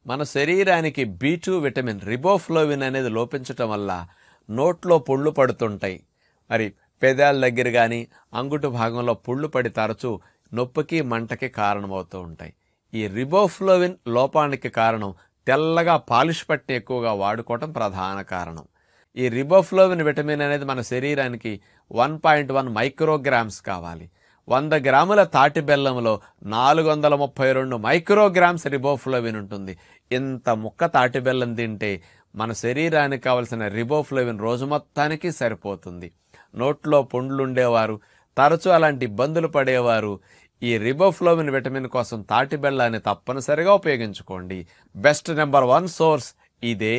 మన శరీరానికి B2 vitamin riboflavin అనేది లోపించటం వల్ల నోట్లో పుళ్ళు పడుతుంటాయి. మరి పెదాల దగ్గర కానీ అంగుటు భాగంలో పుళ్ళు పడి తరచూ నొప్పికి మంటకి కారణమవుతూ ఉంటాయి. ఈ రిబోఫ్లోవిన్ లోపానికి కారణం తెల్లగా పాలిష్ పట్టి ఎక్కువగా వాడుకోవటం ప్రధాన కారణం. ఈ రిబోఫ్లోవిన్ విటమిన్ అనేది మన శరీరానికి 1.1 మైక్రోగ్రామ్స్ కావాలి. 100 గ్రాముల తాటి బెల్లంలో 432 మైక్రోగ్రామ్స్ రిబోఫ్లోవిన్ ఉంటుంది. ఇంత ముక్క తాటి బెల్లం తింటే మన శరీరానికి కావలసిన రిబోఫ్లోవిన్ రోజు మొత్తానికి సరిపోతుంది. నోట్లో పుండ్లుండేవారు, తరచూ అలాంటి ఇబ్బందులు పడేవారు ఈ రిబోఫ్లోవిన్ విటమిన్ కోసం తాటి బెల్లాన్ని తప్పనిసరిగా ఉపయోగించుకోండి. బెస్ట్ నెంబర్ 1 సోర్స్ ఇదే.